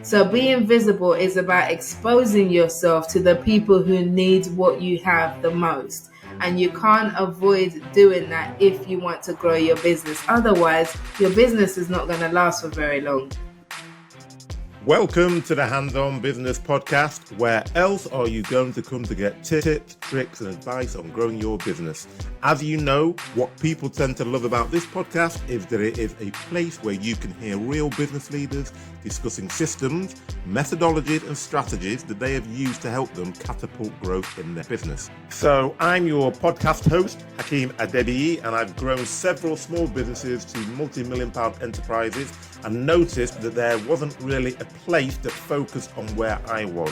So being visible is about exposing yourself to the people who need what you have the most. And you can't avoid doing that if you want to grow your business. Otherwise, your business is not going to last for very long. Welcome to the Hands-On Business Podcast. Where else are you going to come to get tips, tricks, and advice on growing your business? As you know, what people tend to love about this podcast is that it is a place where you can hear real business leaders discussing systems, methodologies, and strategies that they have used to help them catapult growth in their business. So I'm your podcast host, Hakeem Adebiyi, and I've grown several small businesses to multi-million-pound enterprises and noticed that there wasn't really a place that focused on where I was,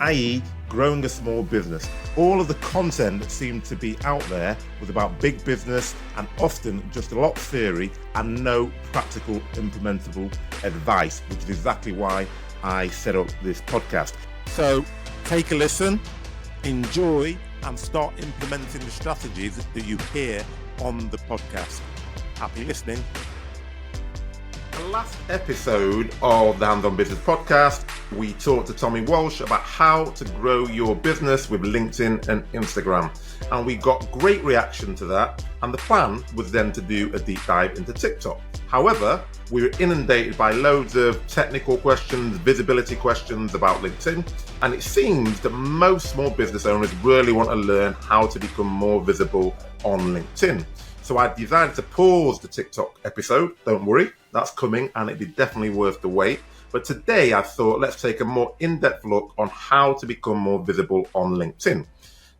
i.e. growing a small business. All of the content that seemed to be out there was about big business and often just a lot of theory and no practical implementable advice, which is exactly why I set up this podcast. So take a listen, enjoy, and start implementing the strategies that you hear on the podcast. Happy listening. The last episode of the Hands-On Business Podcast, we talked to Tommy Walsh about how to grow your business with LinkedIn and Instagram. And we got great reaction to that. And the plan was then to do a deep dive into TikTok. However, we were inundated by loads of technical questions, visibility questions about LinkedIn. And it seems that most small business owners really want to learn how to become more visible on LinkedIn. So I decided to pause the TikTok episode. Don't worry, that's coming and it'd be definitely worth the wait. But today I thought let's take a more in-depth look on how to become more visible on LinkedIn.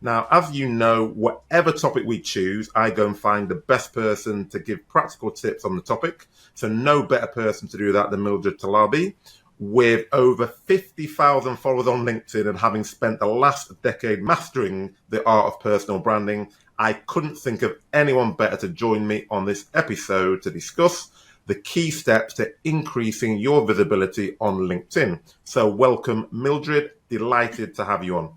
Now, as you know, whatever topic we choose, I go and find the best person to give practical tips on the topic. So no better person to do that than Mildred with over 50,000 followers on LinkedIn and having spent the last decade mastering the art of personal branding. I couldn't think of anyone better to join me on this episode to discuss the key steps to increasing your visibility on LinkedIn. So welcome, Mildred. Delighted to have you on.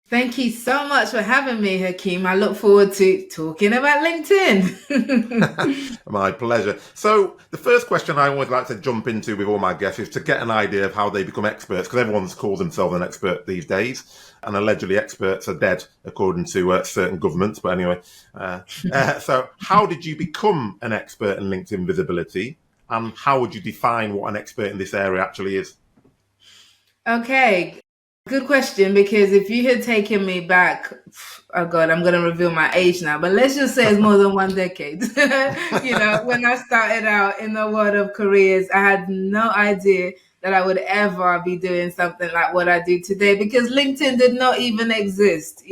Thank you so much for having me, Hakeem. I look forward to talking about LinkedIn. My pleasure. So the first question I always like to jump into with all my guests is to get an idea of how they become experts, because everyone's calls themselves an expert these days, and allegedly experts are dead, according to certain governments. But anyway, so how did you become an expert in LinkedIn visibility, and how would you define what an expert in this area actually is? Okay. Good question, because if you had taken me back, oh God, I'm going to reveal my age now, but let's just say it's more than 1 decade. When I started out in the world of careers, I had no idea that I would ever be doing something like what I do today, because LinkedIn did not even exist,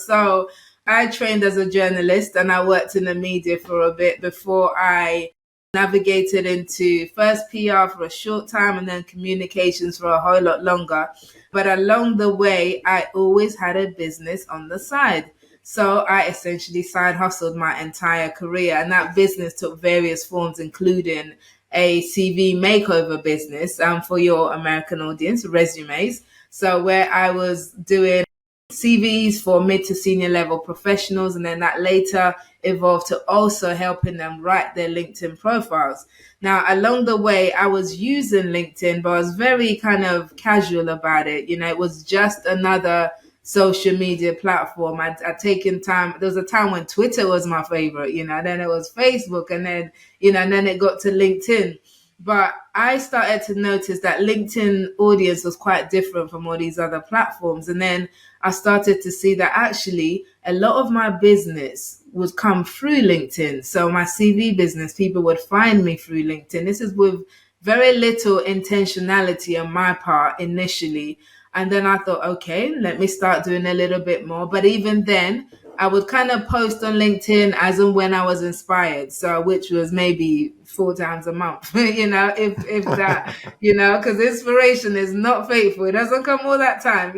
So I trained as a journalist and I worked in the media for a bit before I navigated into first PR for a short time and then communications for a whole lot longer. But along the way, I always had a business on the side. So I essentially side hustled my entire career, and that business took various forms, including a CV makeover business for your American audience, resumes. So where I was doing CVs for mid to senior level professionals, and then that later evolved to also helping them write their LinkedIn profiles. Now, along the way, I was using LinkedIn, but I was very kind of casual about it. It was just another social media platform. I'd taken time. There was a time when Twitter was my favorite, then it was Facebook, and then, and then it got to LinkedIn. But I started to notice that LinkedIn audience was quite different from all these other platforms. And then I started to see that actually a lot of my business would come through LinkedIn. So my CV business, people would find me through LinkedIn. This is with very little intentionality on my part initially. And then I thought, okay, let me start doing a little bit more. But even then, I would kind of post on LinkedIn as and when I was inspired. So, which was maybe 4 times a month, if that, because inspiration is not faithful. It doesn't come all that time,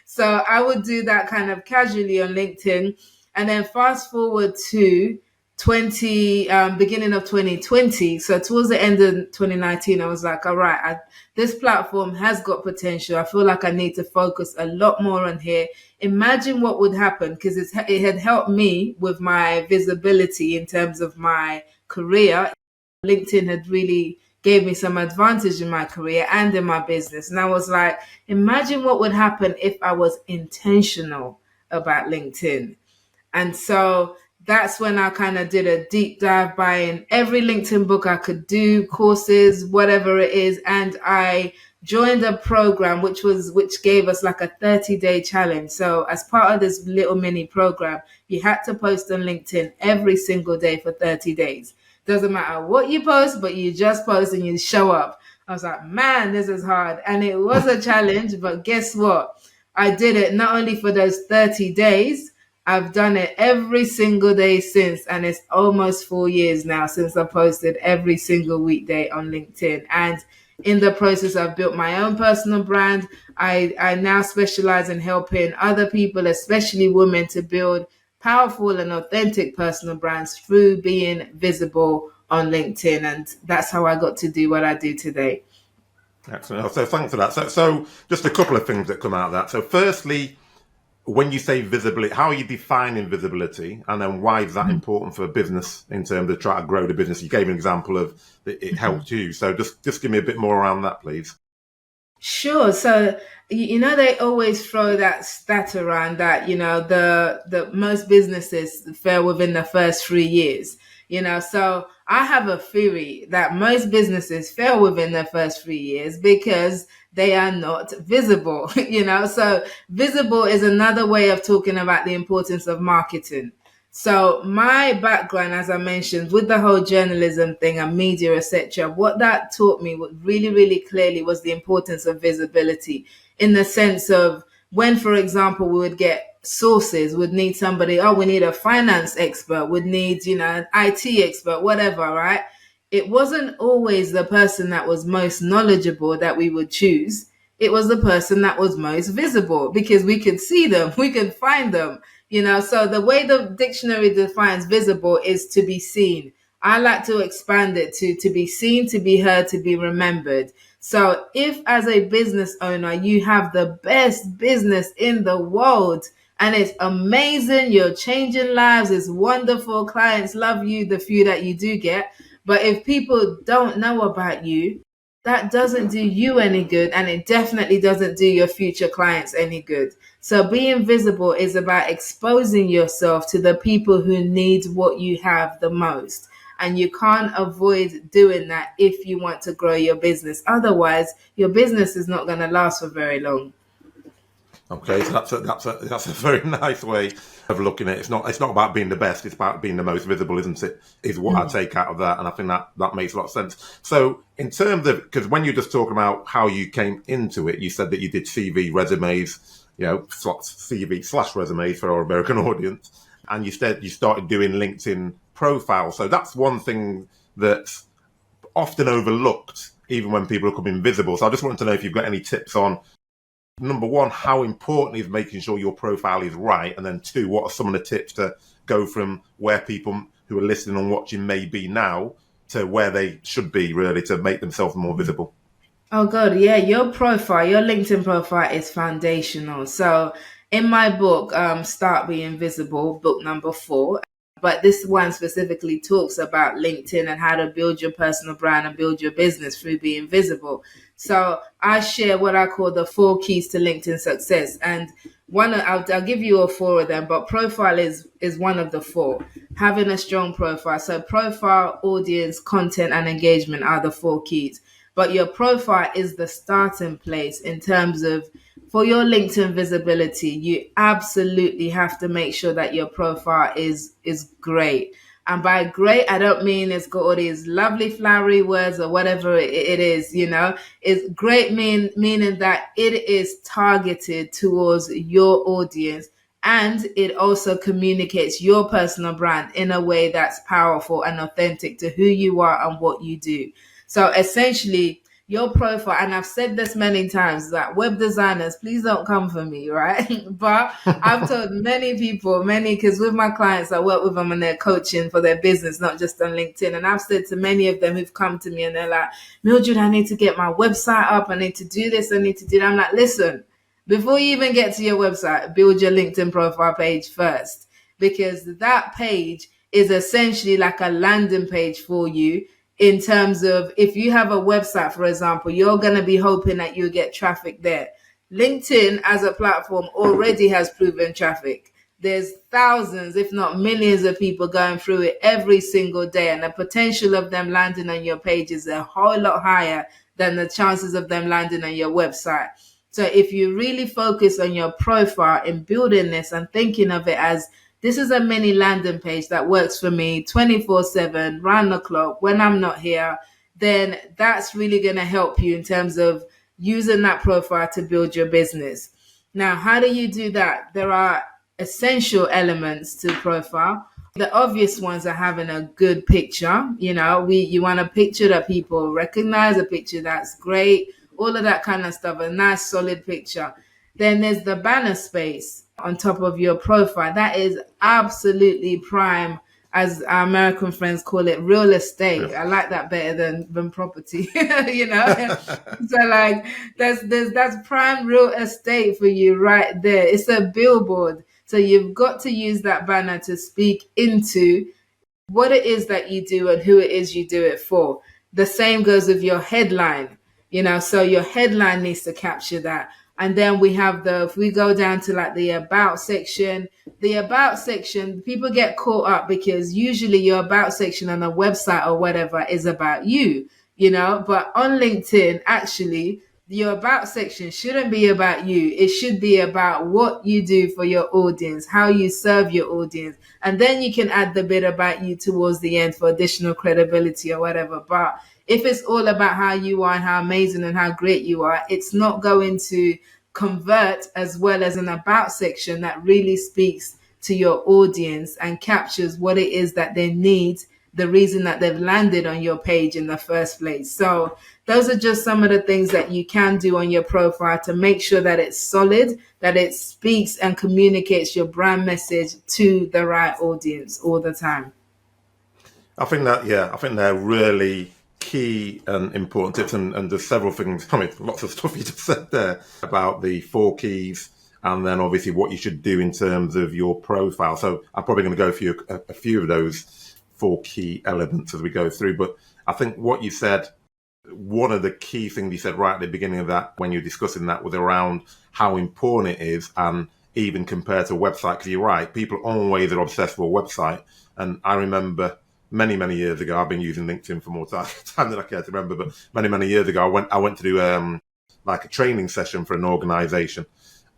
So I would do that kind of casually on LinkedIn. And then fast forward to beginning of 2020. So towards the end of 2019, I was like, all right, this platform has got potential. I feel like I need to focus a lot more on here. Imagine what would happen, because it had helped me with my visibility in terms of my career. LinkedIn had really gave me some advantage in my career and in my business. And I was like, imagine what would happen if I was intentional about LinkedIn. And so that's when I kind of did a deep dive, buying every LinkedIn book I could do, courses, whatever it is. And I joined a program which gave us like a 30-day challenge. So as part of this little mini program, you had to post on LinkedIn every single day for 30 days. Doesn't matter what you post, but you just post and you show up. I was like, man, this is hard. And it was a challenge, but guess what? I did it not only for those 30 days, I've done it every single day since, and it's almost 4 years now since I posted every single weekday on LinkedIn. And in the process, I've built my own personal brand. I now specialize in helping other people, especially women, to build powerful and authentic personal brands through being visible on LinkedIn. And that's how I got to do what I do today. Excellent. So thanks for that. So just a couple of things that come out of that. So firstly, when you say visibility, how are you defining visibility, and then why is that important for a business in terms of trying to grow the business? You gave an example of that it helped you, so just give me a bit more around that, please. Sure. So, they always throw that stat around that, the most businesses fail within the first 3 years, so I have a theory that most businesses fail within the first 3 years because they are not visible, so visible is another way of talking about the importance of marketing. So my background, as I mentioned, with the whole journalism thing and media, etc., what that taught me really, really clearly was the importance of visibility, in the sense of when, for example, we would get sources, would need somebody, we need a finance expert, would need, an IT expert, whatever, right? It wasn't always the person that was most knowledgeable that we would choose. It was the person that was most visible because we could see them, we could find them. So the way the dictionary defines visible is to be seen. I like to expand it to be seen, to be heard, to be remembered. So if as a business owner, you have the best business in the world and it's amazing, you're changing lives, it's wonderful, clients love you, the few that you do get. But if people don't know about you, that doesn't do you any good, and it definitely doesn't do your future clients any good. So being visible is about exposing yourself to the people who need what you have the most. And you can't avoid doing that if you want to grow your business. Otherwise, your business is not going to last for very long. Okay, so that's a very nice way of looking at it. It's not about being the best; it's about being the most visible, isn't it? Is what I take out of that, and I think that makes a lot of sense. So, in terms of, because when you're just talking about how you came into it, you said that you did CV resumes, CV/resumes for our American audience, and you said you started doing LinkedIn profiles. So that's one thing that's often overlooked, even when people are becoming visible. So I just wanted to know if you've got any tips on, number one, how important is making sure your profile is right? And then two, what are some of the tips to go from where people who are listening and watching may be now to where they should be, really, to make themselves more visible? Oh God, yeah, your profile, your LinkedIn profile is foundational. So in my book, Start Being Visible, book number 4, but this one specifically talks about LinkedIn and how to build your personal brand and build your business through being visible. So I share what I call the 4 keys to LinkedIn success. And I'll give you all 4 of them, but profile is one of the 4. Having a strong profile. So profile, audience, content, and engagement are the 4 keys. But your profile is the starting place in terms of, for your LinkedIn visibility, you absolutely have to make sure that your profile is great. And by great, I don't mean it's got all these lovely flowery words or whatever it is, It's great meaning that it is targeted towards your audience, and it also communicates your personal brand in a way that's powerful and authentic to who you are and what you do. So essentially, your profile, and I've said this many times, that web designers, please don't come for me, right? But I've told many people, because with my clients, I work with them and they're coaching for their business, not just on LinkedIn. And I've said to many of them who've come to me and they're like, Mildred, I need to get my website up. I need to do this. I need to do that. I'm like, listen, before you even get to your website, build your LinkedIn profile page first, because that page is essentially like a landing page for you. in terms of if you have a website, for example, you're going to be hoping that you get traffic there. LinkedIn as a platform already has proven traffic. There's thousands, if not millions of people going through it every single day. And the potential of them landing on your page is a whole lot higher than the chances of them landing on your website. So if you really focus on your profile in building this and thinking of it as this is a mini landing page that works for me 24/7, round the clock, when I'm not here, then that's really going to help you in terms of using that profile to build your business. Now, how do you do that? There are essential elements to profile. The obvious ones are having a good picture. You want a picture that people recognize, a picture that's great, all of that kind of stuff, a nice solid picture. Then there's the banner space on top of your profile. That is absolutely prime, as our American friends call it, real estate. I like that better than property, So like that's prime real estate for you right there. It's a billboard. So you've got to use that banner to speak into what it is that you do and who it is you do it for. The same goes with your headline, so your headline needs to capture that. And then if we go down to like the about section, people get caught up because usually your about section on a website or whatever is about you, but on LinkedIn, actually, your about section shouldn't be about you. It should be about what you do for your audience, how you serve your audience. And then you can add the bit about you towards the end for additional credibility or whatever. But if it's all about how you are and how amazing and how great you are, it's not going to convert as well as an about section that really speaks to your audience and captures what it is that they need, the reason that they've landed on your page in the first place. So those are just some of the things that you can do on your profile to make sure that it's solid, that it speaks and communicates your brand message to the right audience all the time. I think they're really key and important tips, and there's several things. Lots of stuff you just said there about the 4 keys, and then obviously what you should do in terms of your profile. So I'm probably going to go through a few of those 4 key elements as we go through. But I think what you said, one of the key things you said right at the beginning of that, when you're discussing that, was around how important it is, and even compared to a website, because you're right, people always are obsessed with a website. And I remember many years ago, I've been using LinkedIn for more time than I care to remember, but many years ago, I went to do like a training session for an organization,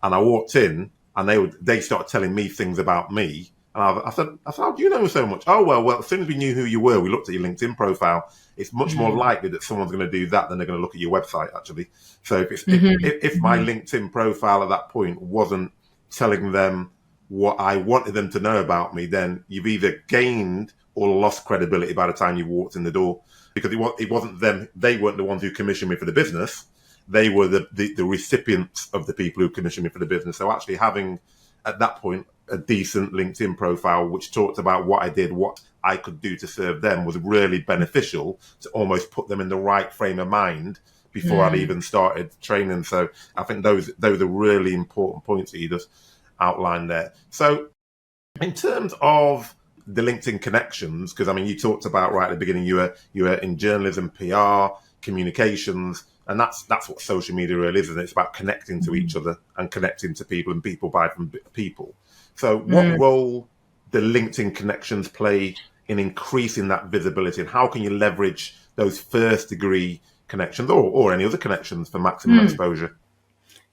and I walked in and they started telling me things about me. And I said, how do you know so much? Oh, well, as soon as we knew who you were, we looked at your LinkedIn profile. It's much more likely that someone's going to do that than they're going to look at your website, actually. So if my LinkedIn profile at that point wasn't telling them what I wanted them to know about me, then you've either gained or lost credibility by the time you walked in the door, because it wasn't them. They weren't the ones who commissioned me for the business. They were the recipients of the people who commissioned me for the business. So actually having, at that point, a decent LinkedIn profile which talked about what I did, what I could do to serve them, was really beneficial to almost put them in the right frame of mind before I'd even started training. So I think those are really important points that you just outlined there. So in terms of the LinkedIn connections, because you talked about right at the beginning, you were in journalism, PR, communications, and that's what social media really is, isn't it? It's about connecting to each other and connecting to people, and people buy from people. So what role do LinkedIn connections play in increasing that visibility, and how can you leverage those first degree connections or any other connections for maximum exposure?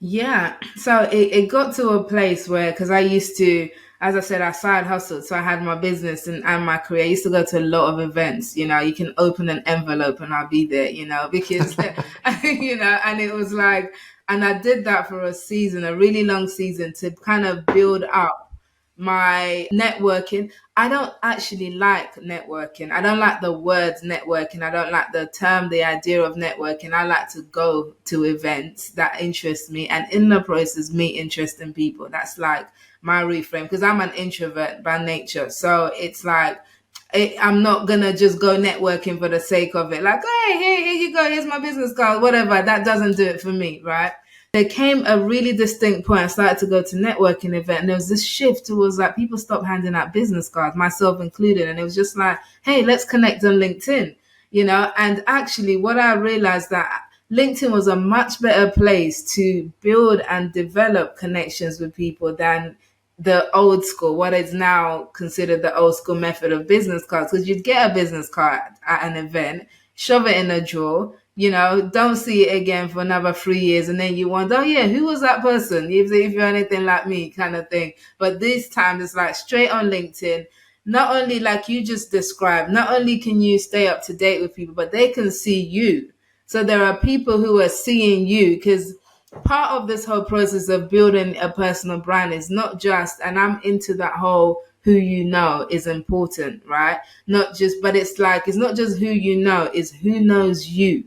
Yeah. So it got to a place where, because I used to, as I said, I side hustled. So I had my business and my career. I used to go to a lot of events. You can open an envelope and I'll be there, because, and it was like, and I did that for a season, a really long season, to kind of build up my networking. I don't actually like networking. I don't like the words networking. I don't like the idea of networking. I like to go to events that interest me, and in the process meet interesting people. That's like my reframe, because I'm an introvert by nature. So it's like, I'm not gonna just go networking for the sake of it. Like, hey, here you go. Here's my business card, whatever. That doesn't do it for me, right? There came a really distinct point. I started to go to networking event, and there was this shift towards like people stopped handing out business cards, myself included. And it was just like, hey, let's connect on LinkedIn. And actually what I realized that LinkedIn was a much better place to build and develop connections with people than the old school, what is now considered the old school method of business cards. Because you'd get a business card at an event, shove it in a drawer, don't see it again for another 3 years, and then you wonder, oh yeah, who was that person? If you're anything like me, kind of thing. But this time it's like straight on LinkedIn. Not only, like you just described, not only can you stay up to date with people, but they can see you. So there are people who are seeing you, because part of this whole process of building a personal brand is not just, and I'm into that whole who you know is important, right? Not just, but it's like, it's not just who you know, it's who knows you.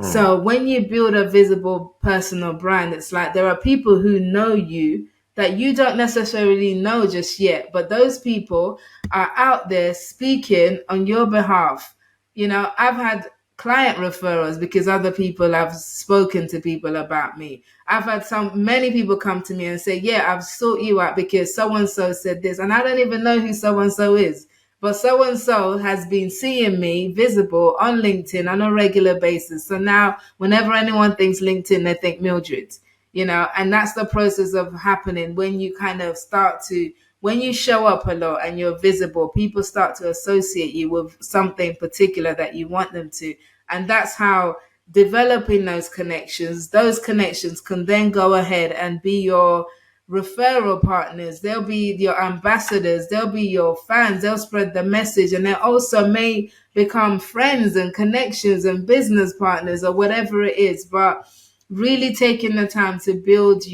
So when you build a visible personal brand, it's like there are people who know you that you don't necessarily know just yet, but those people are out there speaking on your behalf. I've had client referrals because other people have spoken to people about me. I've had many people come to me and say, yeah, I've sought you out because so and so said this, and I don't even know who so and so is. But so and so has been seeing me visible on LinkedIn on a regular basis. So now, whenever anyone thinks LinkedIn, they think Mildred, and that's the process of happening when you kind of when you show up a lot and you're visible, people start to associate you with something particular that you want them to. And that's how developing those connections can then go ahead and be your referral partners. They'll be your ambassadors. They'll be your fans. They'll spread the message, and they also may become friends and connections and business partners or whatever it is. But really taking the time to build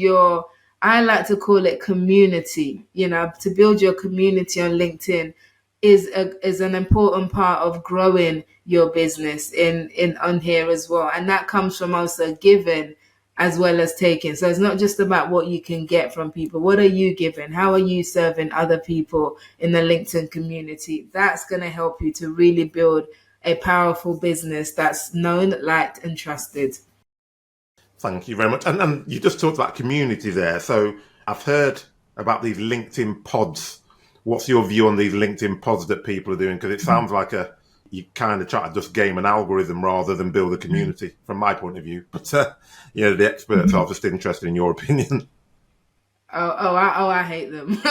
I like to call it community, to build your community on LinkedIn is an important part of growing your business in on here as well. And that comes from also giving as well as taking. So it's not just about what you can get from people. What are you giving? How are you serving other people in the LinkedIn community? That's going to help you to really build a powerful business that's known, liked, and trusted. Thank you very much. And you just talked about community there. So I've heard about these LinkedIn pods. What's your view on these LinkedIn pods that people are doing? Because it sounds like you kind of try to just game an algorithm rather than build a community, from my point of view. But the experts are just interested in your opinion. I hate them.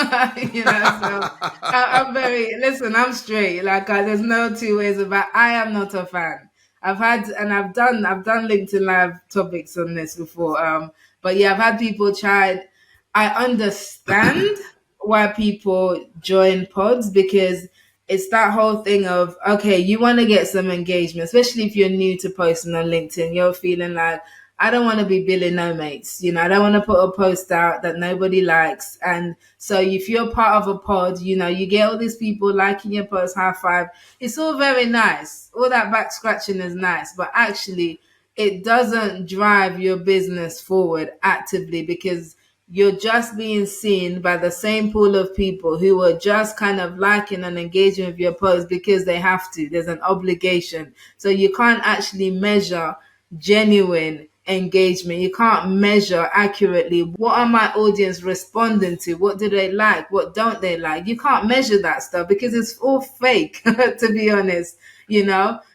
I'm straight. Like, there's no two ways about. I am not a fan. I've done LinkedIn Live topics on this before. But yeah, I've had people try. I understand why people join pods, because it's that whole thing of, okay, you want to get some engagement, especially if you're new to posting on LinkedIn. You're feeling like, I don't want to be Billy No Mates. I don't want to put a post out that nobody likes. And so if you're part of a pod, you get all these people liking your post, high five. It's all very nice. All that back scratching is nice, but actually it doesn't drive your business forward actively, because you're just being seen by the same pool of people who are just kind of liking and engaging with your post because they have to. There's an obligation. So you can't actually measure genuine engagement. You can't measure accurately, what are my audience responding to? What do they like? What don't they like? You can't measure that stuff because it's all fake, to be honest,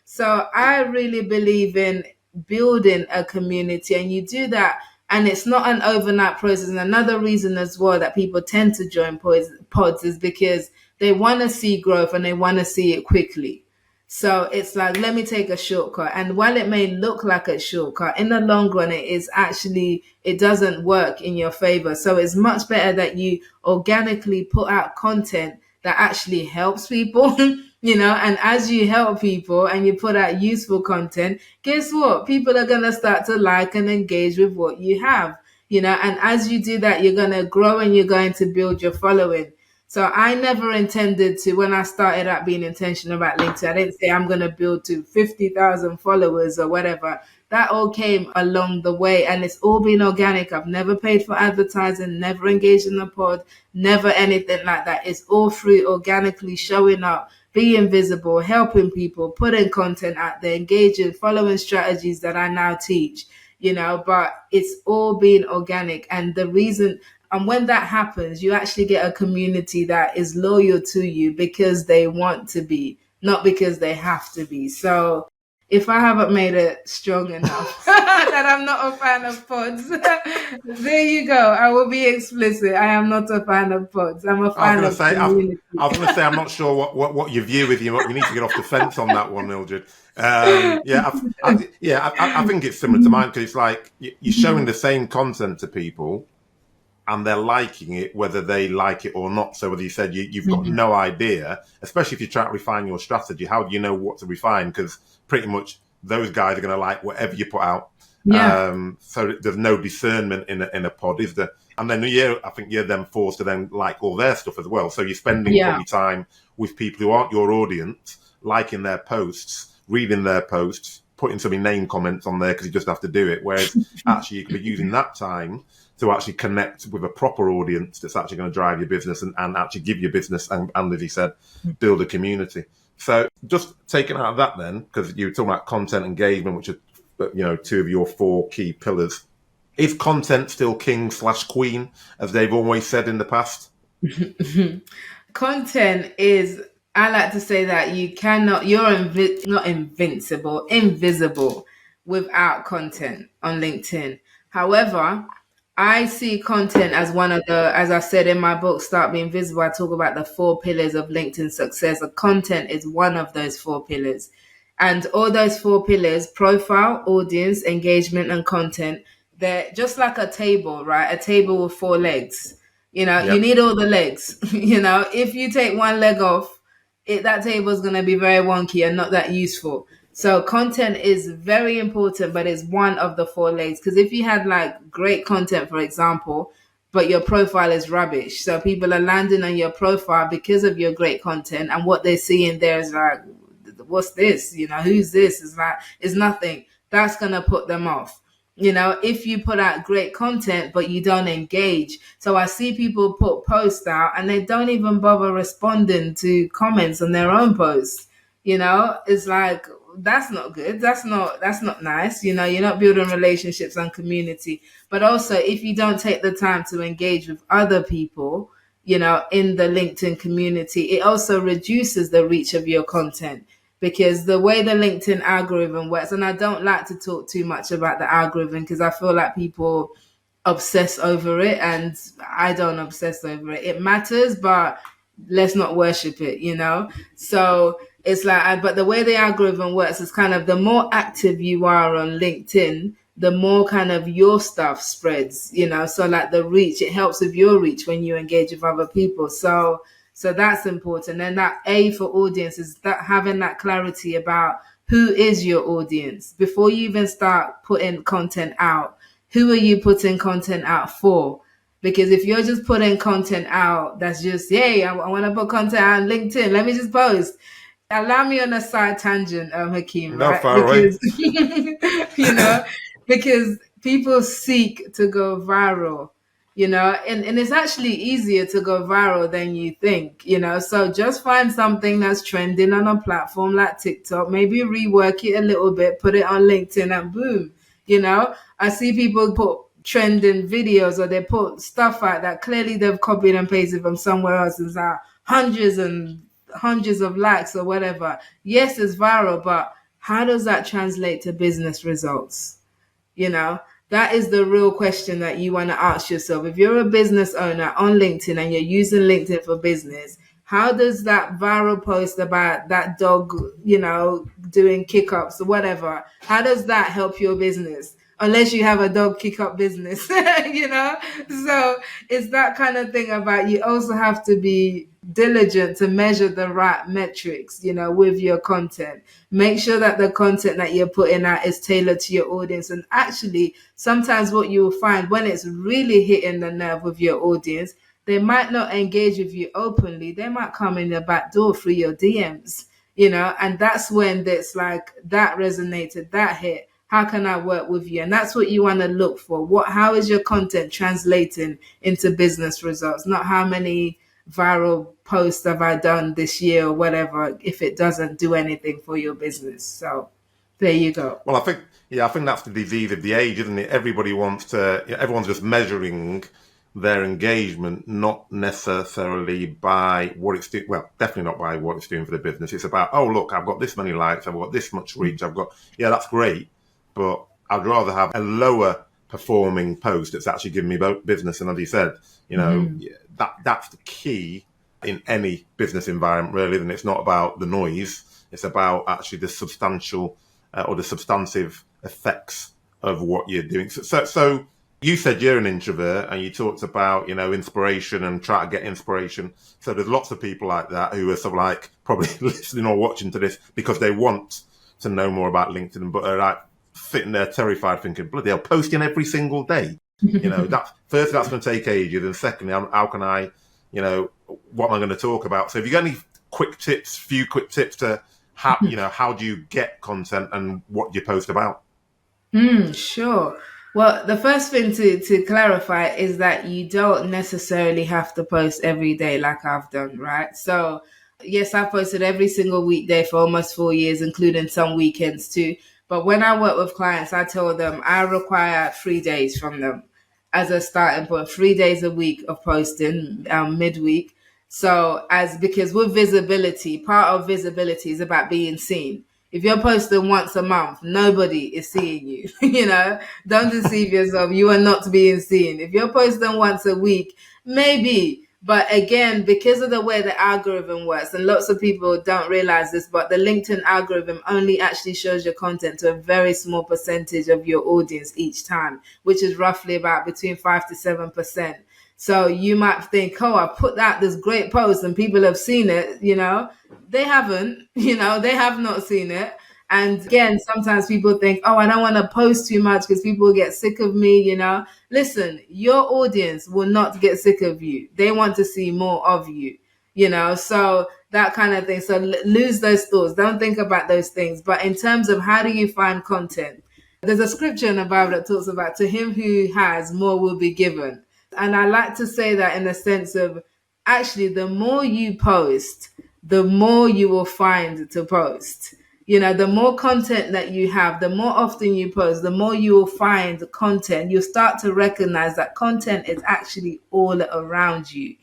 So I really believe in building a community, and you do that. And it's not an overnight process. And another reason as well that people tend to join pods is because they want to see growth and they want to see it quickly. So it's like, let me take a shortcut. And while it may look like a shortcut, in the long run, it doesn't work in your favor. So it's much better that you organically put out content that actually helps people, and as you help people and you put out useful content, guess what? People are going to start to like and engage with what you have, and as you do that, you're going to grow and you're going to build your following. So I never intended to, when I started out being intentional about LinkedIn, I didn't say I'm going to build to 50,000 followers or whatever. That all came along the way, and it's all been organic. I've never paid for advertising, never engaged in a pod, never anything like that. It's all through organically showing up, being visible, helping people, putting content out there, engaging, following strategies that I now teach, but it's all been organic. And when that happens, you actually get a community that is loyal to you because they want to be, not because they have to be. So if I haven't made it strong enough that I'm not a fan of pods, there you go. I will be explicit. I am not a fan of pods. I'm a I was fan going to of say, community. I'm not sure what your view is. You need to get off the fence on that one, Mildred. I think it's similar to mine because it's like you're showing the same content to people, and they're liking it whether they like it or not. So whether you said you've got no idea, especially if you try to refine your strategy, how do you know what to refine? Because pretty much those guys are going to like whatever you put out. Yeah. So there's no discernment in a pod, is there? And then I think you're then forced to then like all their stuff as well. So you're spending Yeah. probably time with people who aren't your audience, liking their posts, reading their posts, putting some name comments on there because you just have to do it. Whereas actually you could be using that time to actually connect with a proper audience that's actually going to drive your business and actually give your business and as he said, build a community. So just taking out of that then, because you were talking about content engagement, which are, two of your 4 key pillars. Is content still king/queen, as they've always said in the past? Content is, I like to say that you're not invincible, invisible without content on LinkedIn. However, I see content as one of the, as I said in my book, Start Being Visible, I talk about the 4 pillars of LinkedIn success. The content is one of those 4 pillars. And all those 4 pillars, profile, audience, engagement, and content, they're just like a table, right? A table with 4 legs. You Yep. need all the legs. If you take one leg off, that table is going to be very wonky and not that useful. So content is very important, but it's one of the 4 legs. Because if you had like great content, for example, but your profile is rubbish, so people are landing on your profile because of your great content, and what they're seeing there is like, what's this? Who's this? It's nothing. That's going to put them off. If you put out great content but you don't engage. So I see people put posts out and they don't even bother responding to comments on their own posts. It's like, that's not good. That's not nice. You're not building relationships and community. But also, if you don't take the time to engage with other people, in the LinkedIn community, it also reduces the reach of your content. Because the way the LinkedIn algorithm works, and I don't like to talk too much about the algorithm because I feel like people obsess over it, and I don't obsess over it. It matters, but let's not worship it, So it's like, but the way the algorithm works is kind of, the more active you are on LinkedIn, the more kind of your stuff spreads, So like the reach, it helps with your reach when you engage with other people. So that's important. And that A for audience is that having that clarity about who is your audience before you even start putting content out. Who are you putting content out for? Because if you're just putting content out, that's just, yay, I want to put content out on LinkedIn. Let me just post. Allow me on a side tangent, Hakeem, No, right? far away. Because, because people seek to go viral. And it's actually easier to go viral than you think, so just find something that's trending on a platform like TikTok, maybe rework it a little bit, put it on LinkedIn, and boom. I see people put trending videos, or they put stuff out that clearly they've copied and pasted from somewhere else, and it's like hundreds and hundreds of likes or whatever. Yes, it's viral, but how does that translate to business results? That is the real question that you want to ask yourself. If you're a business owner on LinkedIn and you're using LinkedIn for business, how does that viral post about that dog, doing kick-ups or whatever, how does that help your business? Unless you have a dog kick-up business, So it's that kind of thing about, you also have to be diligent to measure the right metrics, with your content. Make sure that the content that you're putting out is tailored to your audience. And actually, sometimes what you will find when it's really hitting the nerve with your audience, they might not engage with you openly. They might come in the back door through your DMs, and that's when it's like, that resonated, that hit. How can I work with you? And that's what you want to look for. How is your content translating into business results? Not how many viral posts have I done this year or whatever, if it doesn't do anything for your business. So there you go. Well, I think that's the disease of the age, isn't it? Everybody wants to, everyone's just measuring their engagement, not necessarily by what it's doing. Well, definitely not by what it's doing for the business. It's about, oh, look, I've got this many likes, I've got this much reach, yeah, that's great. But I'd rather have a lower performing post that's actually giving me business. And as you said, that's the key in any business environment, really. And it's not about the noise. It's about actually the substantial or the substantive effects of what you're doing. So you said you're an introvert and you talked about, inspiration and try to get inspiration. So there's lots of people like that who are sort of like probably listening or watching to this because they want to know more about LinkedIn, but are like sitting there terrified thinking, bloody hell, posting every single day. That's going to take ages. And secondly, how can I, what am I going to talk about? So if you got any few quick tips to how do you get content and what do you post about? Sure. Well, the first thing to clarify is that you don't necessarily have to post every day like I've done, right? So, yes, I've posted every single weekday for almost 4 years, including some weekends too. But when I work with clients, I tell them I require 3 days from them as a starting point, 3 days a week of posting midweek. So, because with visibility, part of visibility is about being seen. If you're posting once a month, nobody is seeing you. Don't deceive yourself. You are not being seen. If you're posting once a week, maybe. But again, because of the way the algorithm works, and lots of people don't realize this, but the LinkedIn algorithm only actually shows your content to a very small percentage of your audience each time, which is roughly about between 5 to 7%. So you might think, oh, I put out this great post and people have seen it, They haven't, they have not seen it. And again, sometimes people think, oh, I don't want to post too much because people get sick of me, Listen, your audience will not get sick of you. They want to see more of you, so that kind of thing. So lose those thoughts. Don't think about those things. But in terms of how do you find content, there's a scripture in the Bible that talks about to him who has, more will be given. And I like to say that in the sense of actually, the more you post, the more you will find to post. The more content that you have, the more often you post, the more you will find content. You'll start to recognize that content is actually all around you.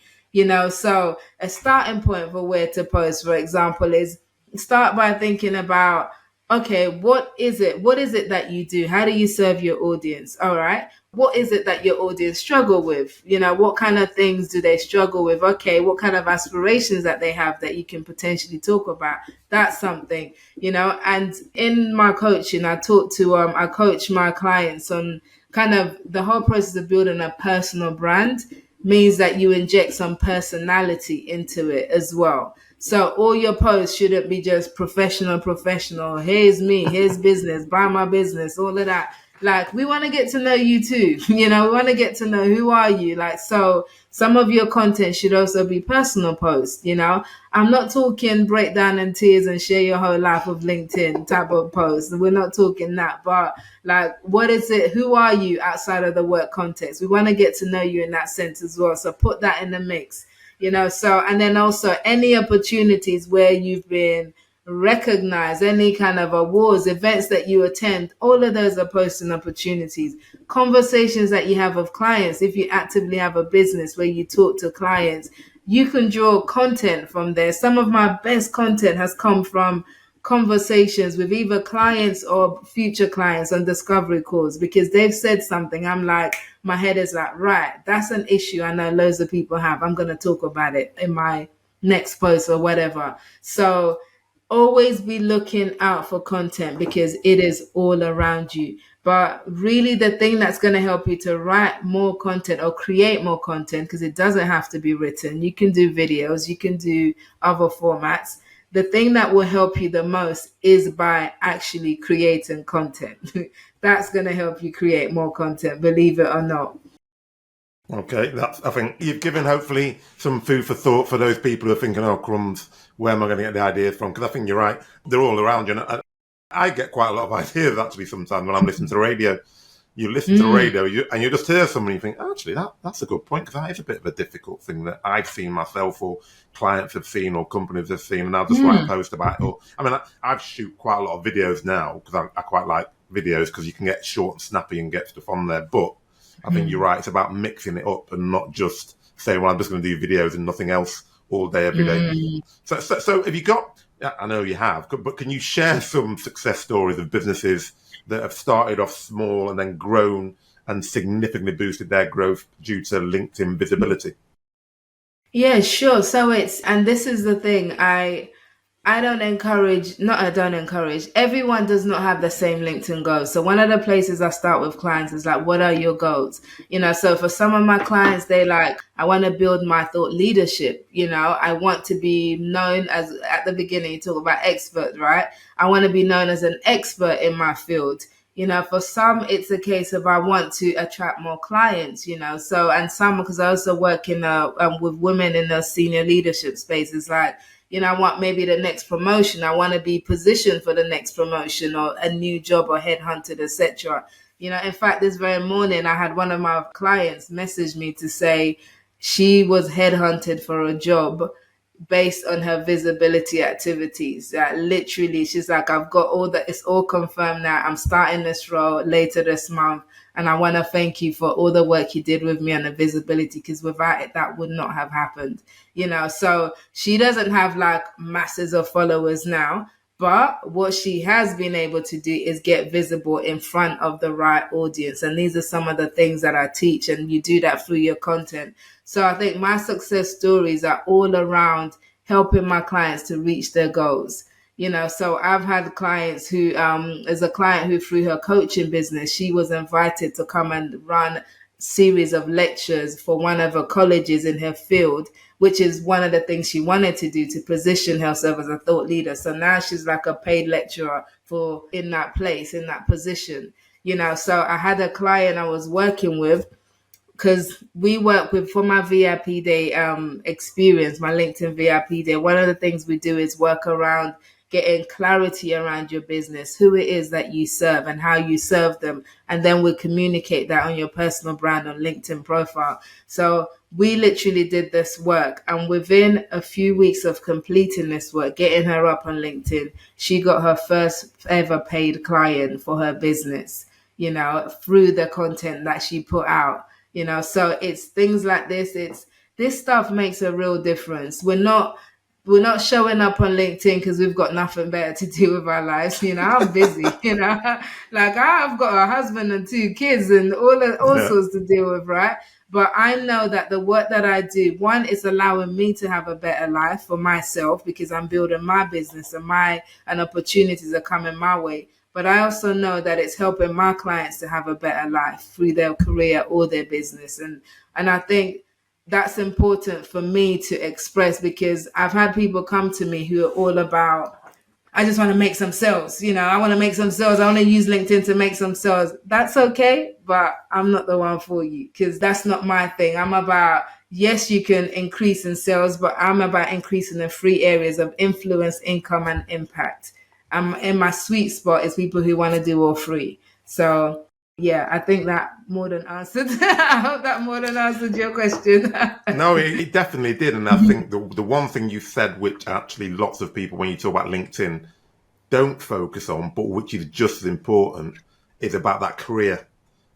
So a starting point for where to post, for example, is start by thinking about, okay, what is it? What is it that you do? How do you serve your audience? All right. What is it that your audience struggle with? What kind of things do they struggle with? Okay, what kind of aspirations that they have that you can potentially talk about? That's something, and in my coaching, I coach my clients on kind of the whole process of building a personal brand means that you inject some personality into it as well. So all your posts shouldn't be just professional. Here's me, here's business, buy my business, all of that. Like, we want to get to know you too. We want to get to know who are you. Like, so some of your content should also be personal posts. I'm not talking breakdown and tears and share your whole life of LinkedIn type of posts. We're not talking that. But like, what is it? Who are you outside of the work context? We want to get to know you in that sense as well. So put that in the mix. So, and then also any opportunities where you've been recognized, any kind of awards, events that you attend, all of those are posting opportunities. Conversations that you have with clients, if you actively have a business where you talk to clients, you can draw content from there. Some of my best content has come from conversations with either clients or future clients on discovery calls because they've said something. I'm like, my head is like, right, that's an issue I know loads of people have. I'm going to talk about it in my next post or whatever. So always be looking out for content because it is all around you. But really, the thing that's going to help you to write more content or create more content, because it doesn't have to be written, you can do videos, you can do other formats. The thing that will help you the most is by actually creating content. That's going to help you create more content, believe it or not. Okay, I think you've given hopefully some food for thought for those people who are thinking, oh, crumbs, where am I going to get the ideas from? Because I think you're right. They're all around you. And I get quite a lot of ideas actually sometimes when I'm listening to the radio. You listen to the radio and you just hear something and you think, actually, that's a good point, because that is a bit of a difficult thing that I've seen myself or clients have seen or companies have seen, and I'll just write a post about it. Or, I shoot quite a lot of videos now because I quite like videos because you can get short and snappy and get stuff on there. But I think you're right. It's about mixing it up and not just saying, well, I'm just going to do videos and nothing else all day, every day. So have you got, I know you have, but can you share some success stories of businesses that have started off small and then grown and significantly boosted their growth due to LinkedIn visibility? Yeah, sure. So and this is the thing, I don't encourage, not I don't encourage, everyone does not have the same LinkedIn goals. So one of the places I start with clients is like, what are your goals? So for some of my clients, they like, I want to build my thought leadership. I want to be known as, at the beginning, you talk about expert, right? I want to be known as an expert in my field. For some, it's a case of I want to attract more clients, so, and some, because I also work with women in the senior leadership space, it's like, I want maybe the next promotion. I want to be positioned for the next promotion or a new job or headhunted, etc. In fact, this very morning, I had one of my clients message me to say she was headhunted for a job based on her visibility activities. Literally, she's like, I've got all that, it's all confirmed now. I'm starting this role later this month. And I want to thank you for all the work you did with me on the visibility, because without it, that would not have happened. So she doesn't have like masses of followers now, but what she has been able to do is get visible in front of the right audience. And these are some of the things that I teach, and you do that through your content. So I think my success stories are all around helping my clients to reach their goals. So I've had clients who, as a client who through her coaching business, she was invited to come and run series of lectures for one of her colleges in her field, which is one of the things she wanted to do to position herself as a thought leader. So now she's like a paid lecturer for in that place, in that position. So I had a client I was working with, because we work with, for my VIP day experience, my LinkedIn VIP day, one of the things we do is work around getting clarity around your business, who it is that you serve and how you serve them. And then we communicate that on your personal brand on LinkedIn profile. So we literally did this work, and within a few weeks of completing this work, getting her up on LinkedIn, she got her first ever paid client for her business, through the content that she put out. So it's things like this. This stuff makes a real difference. We're not showing up on LinkedIn because we've got nothing better to do with our lives. I'm busy, like I've got a husband and 2 kids and all sorts to deal with, right? But I know that the work that I do, one, is allowing me to have a better life for myself because I'm building my business and opportunities are coming my way. But I also know that it's helping my clients to have a better life through their career or their business. And I think that's important for me to express, because I've had people come to me who are all about, I just want to make some sales. I want to make some sales. I want to use LinkedIn to make some sales. That's okay, but I'm not the one for you, because that's not my thing. I'm about, yes, you can increase in sales, but I'm about increasing in 3 areas of influence, income, and impact. I'm in my sweet spot is people who want to do all 3. So yeah, I think that more than answered. I hope that more than answered your question. No, it definitely did. And I think the one thing you said, which actually lots of people, when you talk about LinkedIn, don't focus on, but which is just as important, is about that career.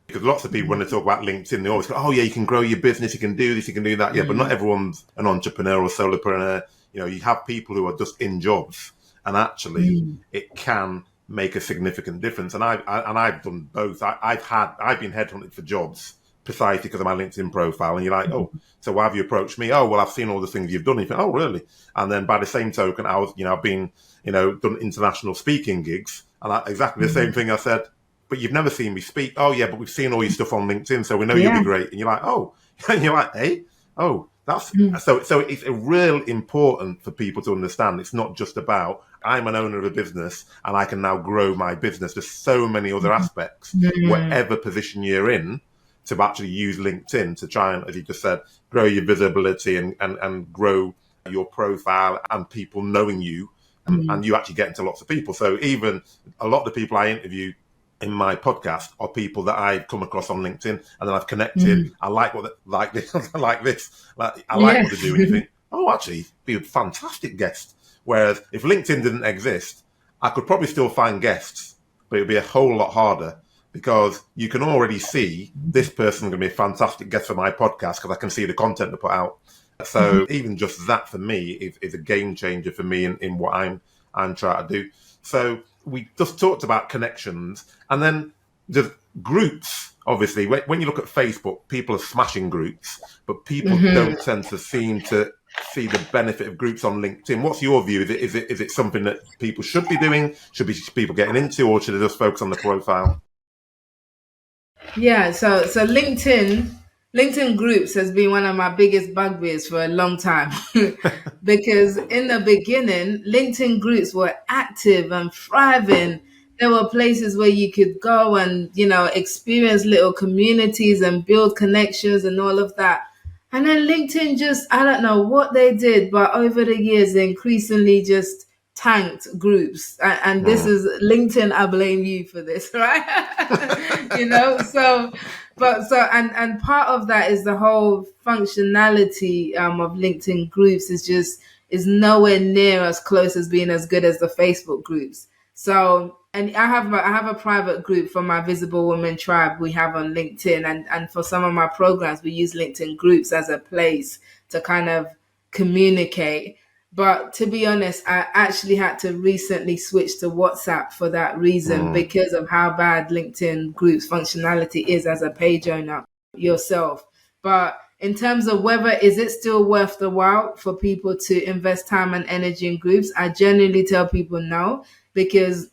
Because lots of people, when they talk about LinkedIn, they always go, oh yeah, you can grow your business, you can do this, you can do that. Yeah, but not everyone's an entrepreneur or solopreneur. You have people who are just in jobs, and actually it can make a significant difference. And I've done both. I've been headhunted for jobs precisely because of my LinkedIn profile. And you're like, oh, so why have you approached me? Oh, well, I've seen all the things you've done. And you think, oh, really? And then by the same token, I've been, done international speaking gigs, and exactly the same thing I said. But you've never seen me speak. Oh yeah, but we've seen all your stuff on LinkedIn, so we know you'll be great. And you're like, oh, and you're like, hey, oh, that's so it's a real important for people to understand. It's not just about, I'm an owner of a business and I can now grow my business. There's so many other aspects, whatever position you're in, to actually use LinkedIn to try and, as you just said, grow your visibility and grow your profile and people knowing you, and you actually get into lots of people. So even a lot of the people I interview in my podcast are people that I've come across on LinkedIn, and then I've connected. I like like this. I like this. I like what they do, and you think, oh, actually, be a fantastic guest. Whereas if LinkedIn didn't exist, I could probably still find guests, but it'd be a whole lot harder because you can already see this person is going to be a fantastic guest for my podcast because I can see the content to put out. So even just that for me is a game changer for me in what I'm trying to do. So we just talked about connections, and then just groups. Obviously, when you look at Facebook, people are smashing groups, but people don't tend to seem to see the benefit of groups on LinkedIn. What's your view? Is it something that people should be doing? Should be people getting into, or should they just focus on the profile? Yeah, so LinkedIn groups has been one of my biggest bugbears for a long time because in the beginning, LinkedIn groups were active and thriving. There were places where you could go and, experience little communities and build connections and all of that. And then LinkedIn just, I don't know what they did, but over the years, they increasingly just tanked groups. And this is LinkedIn, I blame you for this, right? And part of that is the whole functionality of LinkedIn groups is nowhere near as close as being as good as the Facebook groups. So, and I have a private group for my Visible Women tribe we have on LinkedIn, and for some of my programs we use LinkedIn groups as a place to kind of communicate. But to be honest, I actually had to recently switch to WhatsApp for that reason because of how bad LinkedIn groups functionality is as a page owner yourself. But in terms of whether is it still worth the while for people to invest time and energy in groups, I generally tell people no, because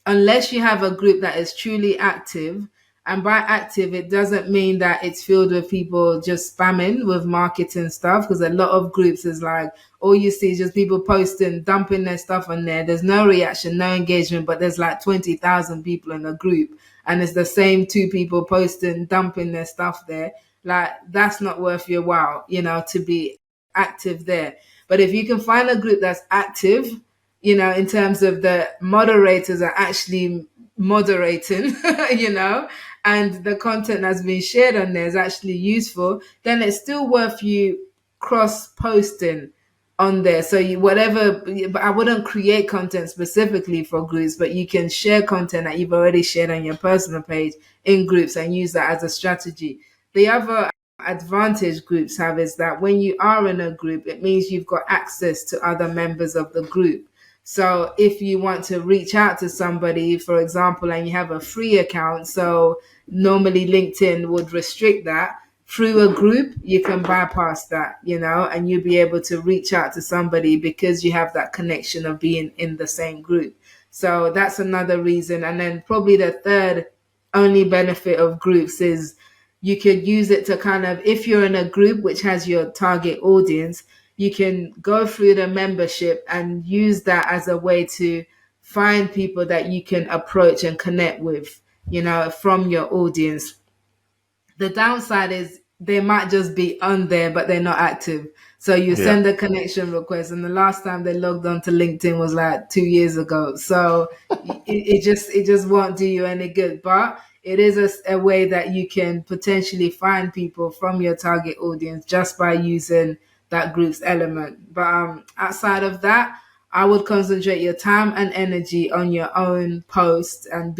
unless you have a group that is truly active, and by active, it doesn't mean that it's filled with people just spamming with marketing stuff, because a lot of groups is like, all you see is just people posting, dumping their stuff on there. There's no reaction, no engagement, but there's like 20,000 people in a group. And it's the same two people posting, dumping their stuff there. Like, that's not worth your while, to be active there. But if you can find a group that's active, in terms of the moderators are actually moderating, and the content that's been shared on there is actually useful, then it's still worth you cross posting on there. So but I wouldn't create content specifically for groups, but you can share content that you've already shared on your personal page in groups and use that as a strategy. The other advantage groups have is that when you are in a group, it means you've got access to other members of the group. So if you want to reach out to somebody, for example, and you have a free account, so normally LinkedIn would restrict that, through a group, you can bypass that, and you'll be able to reach out to somebody because you have that connection of being in the same group. So that's another reason. And then probably the third only benefit of groups is you could use it to kind of, if you're in a group which has your target audience, you can go through the membership and use that as a way to find people that you can approach and connect with, from your audience. The downside is they might just be on there, but they're not active. So you send a connection request, and the last time they logged onto LinkedIn was like 2 years ago. So it just won't do you any good. But it is a way that you can potentially find people from your target audience just by using that group's element. But outside of that, I would concentrate your time and energy on your own posts and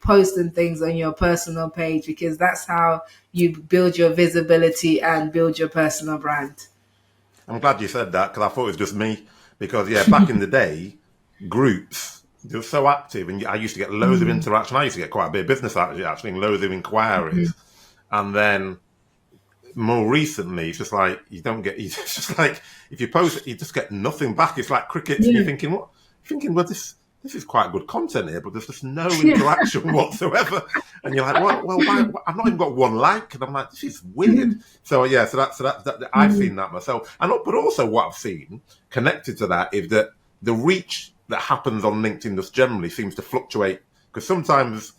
posting things on your personal page, because that's how you build your visibility and build your personal brand. I'm glad you said that, because I thought it was just me. Because back in the day, groups, they were so active, and I used to get loads of interaction. I used to get quite a bit of business actually, and loads of inquiries. And then more recently, it's just like you don't get. It's just like if you post it, you just get nothing back. It's like crickets, and you're thinking, what? You're thinking, well, this is quite good content here, but there's just no interaction whatsoever. And you're like, well, why? I've not even got one like, and I'm like, this is weird. So that I've seen that myself, but also what I've seen connected to that is that the reach that happens on LinkedIn just generally seems to fluctuate, because sometimes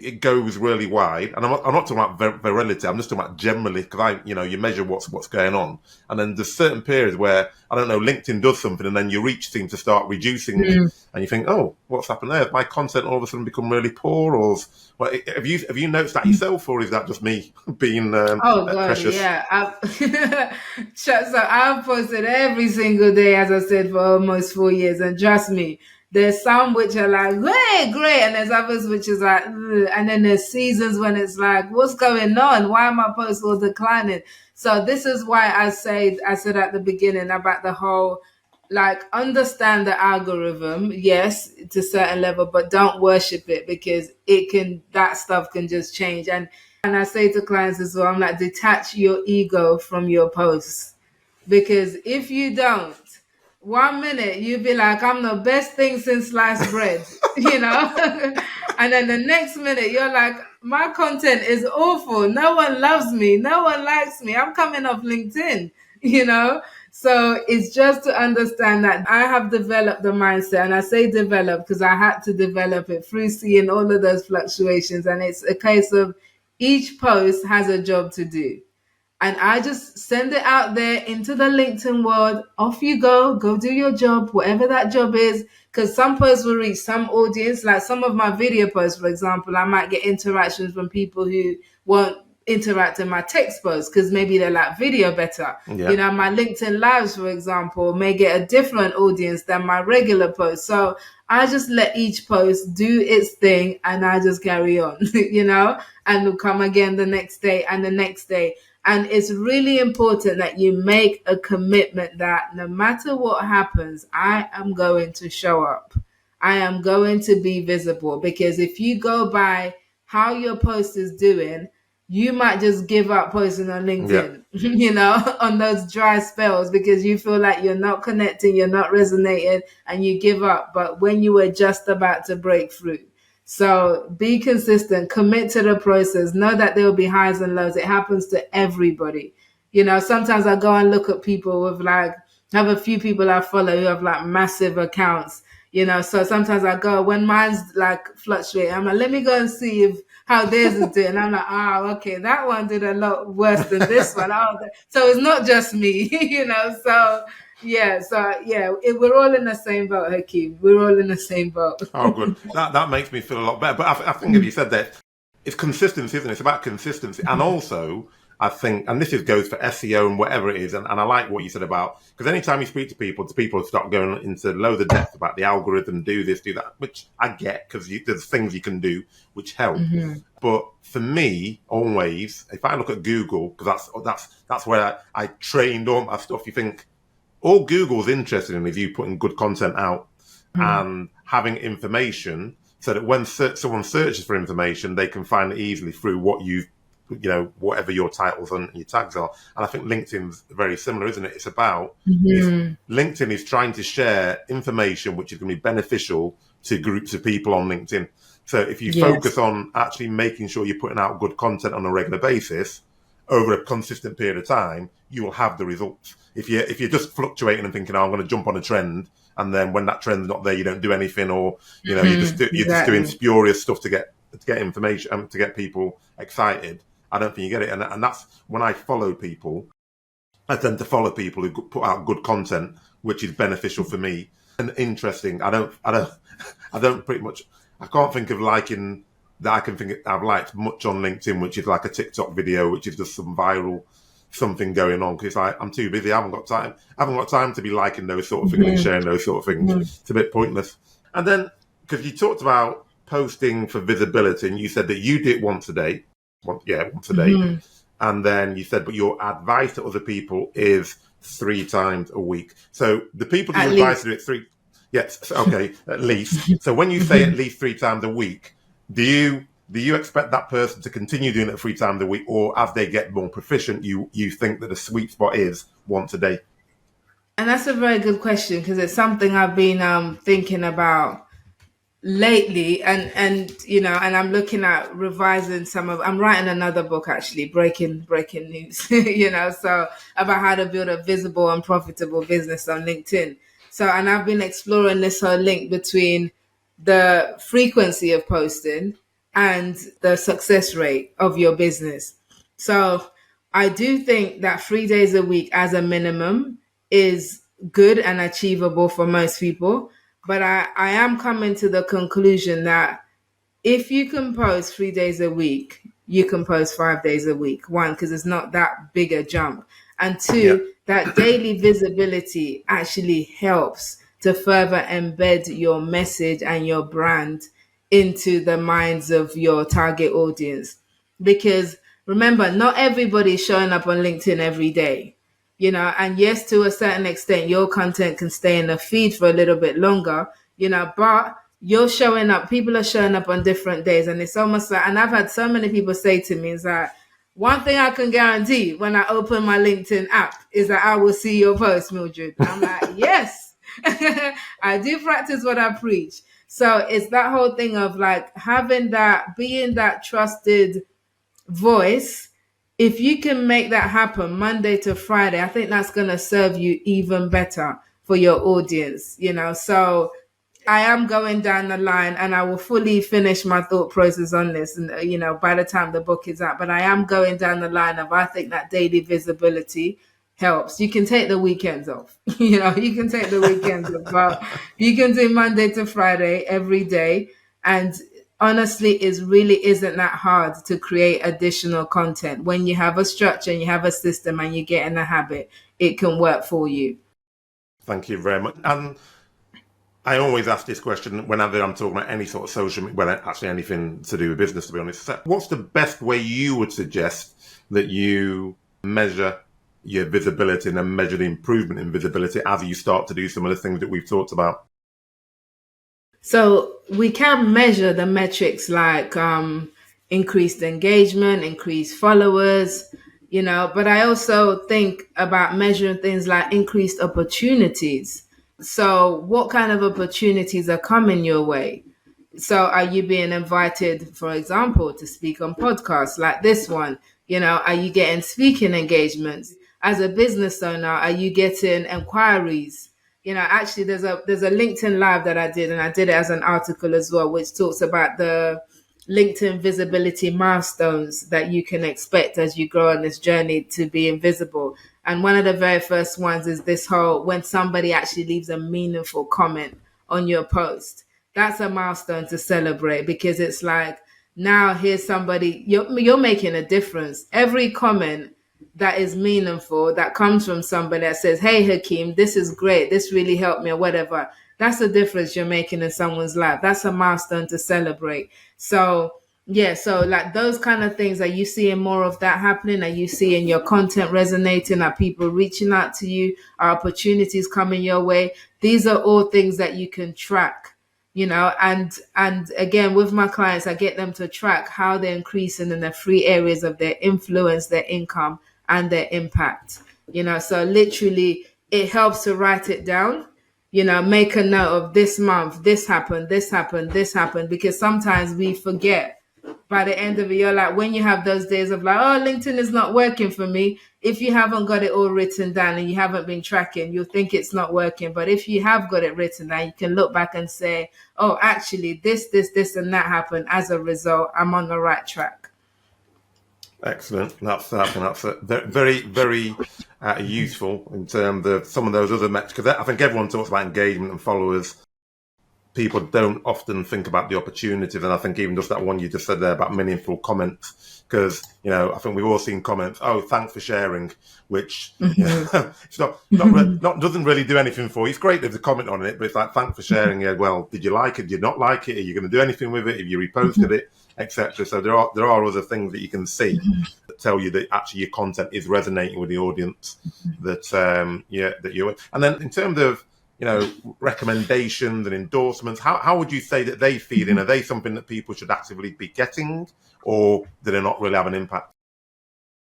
it goes really wide, and I'm not talking about virility. I'm just talking about generally, because you measure what's going on, and then there's certain periods where I don't know, LinkedIn does something, and then your reach seems to start reducing, and you think, oh, what's happened there? Has my content all of a sudden become really poor, or have you noticed that yourself, or is that just me being precious? Yeah. So I've posted every single day, as I said, for almost 4 years, and trust me, There's some which are like, great, great. And there's others which is like, ugh. And then there's seasons when it's like, what's going on? Why are my posts all declining? So this is why I said at the beginning about the whole, like, understand the algorithm, yes, to a certain level, but don't worship it, because that stuff can just change. And I say to clients as well, I'm like, detach your ego from your posts, because if you don't, 1 minute you'll be like, I'm the best thing since sliced bread, and then the next minute you're like, my content is awful. No one loves me. No one likes me. I'm coming off LinkedIn, you know? So it's just to understand that I have developed the mindset, and I say develop because I had to develop it through seeing all of those fluctuations. And it's a case of each post has a job to do. And I just send it out there into the LinkedIn world. Off you go do your job, whatever that job is. Because some posts will reach some audience. Like some of my video posts, for example, I might get interactions from people who won't interact in my text posts because maybe they like video better. Yeah. My LinkedIn lives, for example, may get a different audience than my regular posts. So I just let each post do its thing, and I just carry on, and will come again the next day and the next day. And it's really important that you make a commitment that no matter what happens, I am going to show up. I am going to be visible, because if you go by how your post is doing, you might just give up posting on LinkedIn, on those dry spells, because you feel like you're not connecting, you're not resonating, and you give up. But when you were just about to break through. So be consistent, commit to the process, know that there will be highs and lows. It happens to everybody. Sometimes I go and look at people with have a few people I follow who have like massive accounts, so sometimes I go, when mine's like fluctuating, I'm like, let me go and see how theirs is doing. I'm like, okay, that one did a lot worse than this one. So it's not just me, so we're all in the same boat, Hakeem. We're all in the same boat. Oh, good. That makes me feel a lot better. But I think if you said that, it's consistency, isn't it? It's about consistency. And also, I think, and this goes for SEO and whatever it is, and I like what you said about, because anytime you speak to people start going into loads of depth about the algorithm, do this, do that, which I get, because there's things you can do which help. But for me, always, if I look at Google, because that's where I trained all my stuff, you think, all Google's interested in is you putting good content out and having information, so that when someone searches for information, they can find it easily through what whatever your titles and your tags are. And I think LinkedIn's very similar, isn't it? It's about LinkedIn is trying to share information which is going to be beneficial to groups of people on LinkedIn. So if you focus on actually making sure you're putting out good content on a regular basis over a consistent period of time, you will have the results. If you're just fluctuating and thinking, I'm going to jump on a trend, and then when that trend's not there, you don't do anything, or you're just doing spurious stuff to get information, to get people excited, I don't think you get it. And that's when I follow people. I tend to follow people who put out good content, which is beneficial for me and interesting. I don't pretty much. I can't think of liking that. I can think I've liked much on LinkedIn, which is like a TikTok video, which is just some viral something going on, because I'm too busy. I haven't got time to be liking those sort of things and sharing those sort of things. It's a bit pointless. And then, because you talked about posting for visibility, and you said that you do it once a day. Once a day. And then you said, but your advice to other people is 3 times a week. So the people you advise to do it 3, yes, okay, at least. So when you say at least 3 times a week, do you expect that person to continue doing it 3 times a week, or as they get more proficient, you think that the sweet spot is once a day? And that's a very good question, because it's something I've been thinking about lately, and I'm looking at revising I'm writing another book, actually, breaking news, so about how to build a visible and profitable business on LinkedIn. So, and I've been exploring this whole link between the frequency of posting and the success rate of your business. So I do think that 3 days a week as a minimum is good and achievable for most people. But I am coming to the conclusion that if you can post 3 days a week, you can post 5 days a week. 1, because it's not that big a jump. And 2, that daily visibility actually helps. to further embed your message and your brand into the minds of your target audience. Because remember, not everybody's showing up on LinkedIn every day, and yes, to a certain extent, your content can stay in the feed for a little bit longer, but you're showing up, people are showing up on different days. And it's almost like, and I've had so many people say to me, is that one thing I can guarantee when I open my LinkedIn app is that I will see your post, Mildred. I'm like, yes, I do practice what I preach. So it's that whole thing of like having that, being that trusted voice. If you can make that happen Monday to Friday, I think that's going to serve you even better for your audience, So I am going down the line, and I will fully finish my thought process on this, and by the time the book is out. But I am going down the line of, I think that daily visibility helps. You can take the weekends off, you can take the weekends off, but you can do Monday to Friday every day. And honestly, it really isn't that hard to create additional content. When you have a structure and you have a system and you get in a habit, it can work for you. Thank you very much. And I always ask this question whenever I'm talking about any sort of social media, well, actually anything to do with business, to be honest. So what's the best way you would suggest that you measure your visibility and then measure the improvement in visibility as you start to do some of the things that we've talked about? So we can measure the metrics like increased engagement, increased followers, but I also think about measuring things like increased opportunities. So what kind of opportunities are coming your way? So are you being invited, for example, to speak on podcasts like this one? Are you getting speaking engagements? As a business owner, are you getting inquiries? Actually, there's a LinkedIn live that I did, and I did it as an article as well, which talks about the LinkedIn visibility milestones that you can expect as you grow on this journey to be invisible. And one of the very first ones is this whole, when somebody actually leaves a meaningful comment on your post. That's a milestone to celebrate, because it's like, now here's somebody, you're making a difference. Every comment that is meaningful, that comes from somebody that says, hey, Hakeem, this is great, this really helped me, or whatever, that's the difference you're making in someone's life. That's a milestone to celebrate. So yeah, so like those kind of things, are you seeing more of that happening? Are you seeing your content resonating? Are people reaching out to you? Are opportunities coming your way? These are all things that you can track, and again, with my clients, I get them to track how they're increasing in the three areas of their influence, their income, and their impact. So literally it helps to write it down, make a note of this month, this happened, this happened, this happened, because sometimes we forget. By the end of it, you're like, when you have those days of like, oh, LinkedIn is not working for me. If you haven't got it all written down and you haven't been tracking, you'll think it's not working. But if you have got it written down, you can look back and say, oh, actually, this, and that happened. As a result, I'm on the right track. Excellent. That's very, very useful in terms of some of those other metrics. Because I think everyone talks about engagement and followers. People don't often think about the opportunities, and I think even just that one you just said there about meaningful comments, because I think we've all seen comments, oh, thanks for sharing, which it's not doesn't really do anything for you. It's great there's a comment on it, but it's like, thanks for sharing. Yeah, well, did you like it? Did you not like it? Are you going to do anything with it? Have you reposted it, etc.? So there are other things that you can see that tell you that actually your content is resonating with the audience that you're. And then in terms of recommendations and endorsements, how would you say that they feed in? Are they something that people should actively be getting, or do they not really have an impact?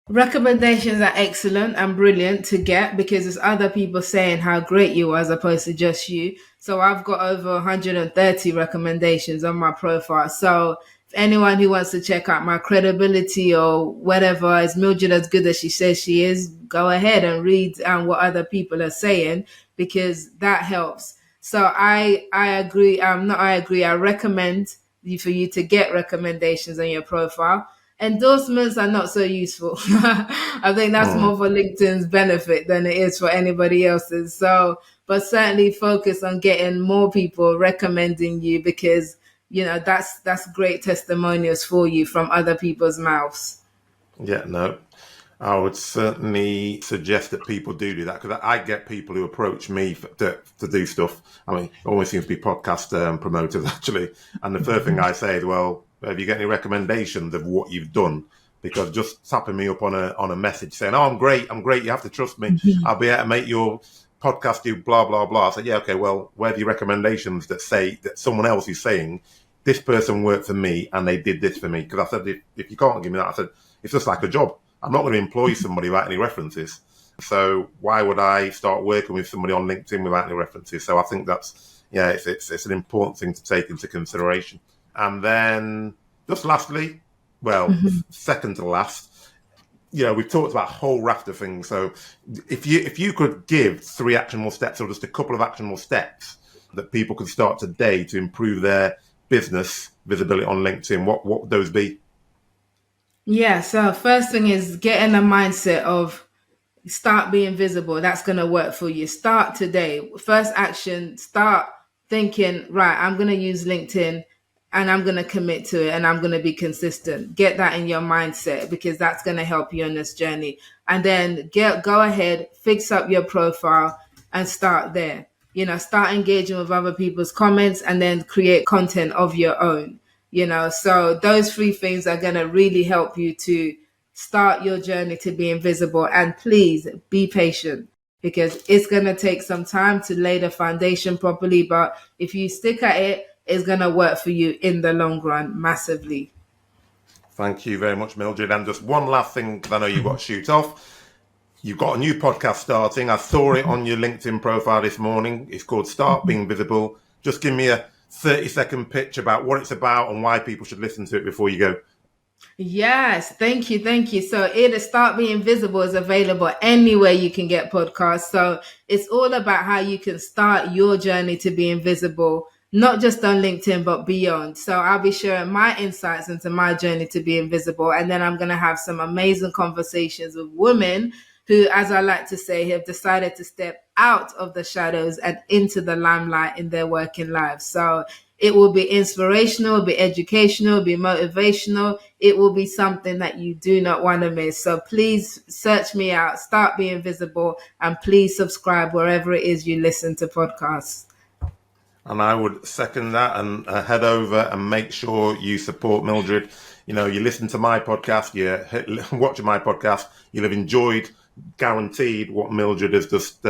Recommendations are excellent and brilliant to get, because there's other people saying how great you are as opposed to just you. So I've got over 130 recommendations on my profile. So if anyone who wants to check out my credibility or whatever, is Mildred as good as she says she is, go ahead and read what other people are saying, because that helps. So I agree. I recommend for you to get recommendations on your profile. Endorsements are not so useful. I think that's more for LinkedIn's benefit than it is for anybody else's. So, but certainly focus on getting more people recommending you, because that's great testimonials for you from other people's mouths. Yeah, no, I would certainly suggest that people do that, because I get people who approach me to do stuff. I mean, it always seems to be podcast promoters, actually. And the first thing I say is, well, have you got any recommendations of what you've done? Because just tapping me up on a message saying, oh, I'm great, you have to trust me, I'll be able to make your podcast do blah, blah, blah. I said, yeah, okay, well, where are your recommendations that say that someone else is saying, this person worked for me and they did this for me? Because I said, if you can't give me that, I said, it's just like a job. I'm not going to employ somebody without any references. So why would I start working with somebody on LinkedIn without any references? So I think that's, it's an important thing to take into consideration. And then just lastly, second to last, we've talked about a whole raft of things. So if you could give 3 actionable steps, or just a couple of actionable steps that people could start today to improve their business visibility on LinkedIn, what would those be? Yeah, so first thing is get in a mindset of start being visible. That's going to work for you. Start today. First action, start thinking, right, I'm going to use LinkedIn and I'm going to commit to it and I'm going to be consistent. Get that in your mindset, because that's going to help you on this journey. And then go ahead, fix up your profile and start there. Start engaging with other people's comments and then create content of your own. So those 3 things are going to really help you to start your journey to being visible. And please be patient, because it's going to take some time to lay the foundation properly. But if you stick at it, it's going to work for you in the long run massively. Thank you very much, Mildred. And just one last thing, because I know you've got to shoot off. You've got a new podcast starting. I saw it on your LinkedIn profile this morning. It's called Start Being Visible. Just give me a 30-second pitch about what it's about and why people should listen to it before you go. Yes, thank you. So Start Being Visible is available anywhere you can get podcasts. So it's all about how you can start your journey to being visible, not just on LinkedIn, but beyond. So I'll be sharing my insights into my journey to being visible. And then I'm going to have some amazing conversations with women who, as I like to say, have decided to step out of the shadows and into the limelight in their working lives. So it will be inspirational, it'll be educational, it'll be motivational. It will be something that you do not want to miss. So please search me out, Start Being Visible, and please subscribe wherever it is you listen to podcasts. And I would second that, and head over and make sure you support Mildred. You listen to my podcast, you're watching my podcast, you'll have enjoyed, guaranteed, what Mildred has just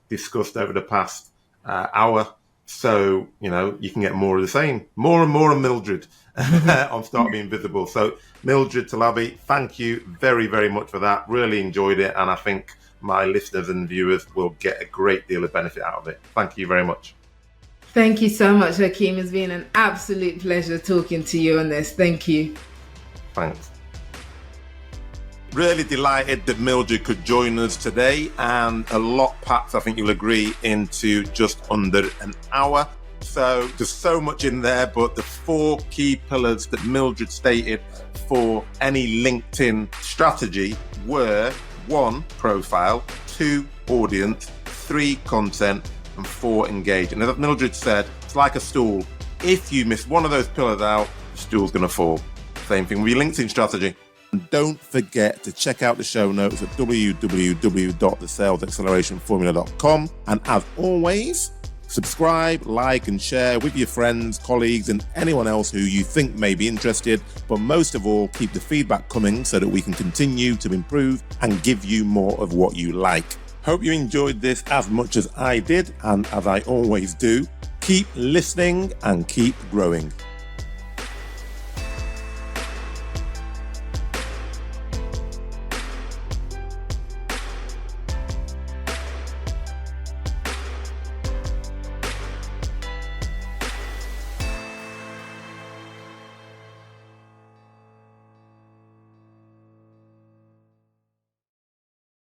discussed over the past hour. So, you can get more of the same, more and more of Mildred on Start Being Visible. So, Mildred Talabi, thank you very, very much for that. Really enjoyed it. And I think my listeners and viewers will get a great deal of benefit out of it. Thank you very much. Thank you so much, Hakeem. It's been an absolute pleasure talking to you on this. Thank you. Thanks. Really delighted that Mildred could join us today, and a lot packed, I think you'll agree, into just under an hour. So there's so much in there, but the 4 key pillars that Mildred stated for any LinkedIn strategy were 1, profile, 2, audience, 3, content, and 4, engage. And as Mildred said, it's like a stool. If you miss one of those pillars out, the stool's going to fall. Same thing with your LinkedIn strategy. And don't forget to check out the show notes at www.thesalesaccelerationformula.com. And as always, subscribe, like, and share with your friends, colleagues, and anyone else who you think may be interested. But most of all, keep the feedback coming so that we can continue to improve and give you more of what you like. Hope you enjoyed this as much as I did, and as I always do, keep listening and keep growing.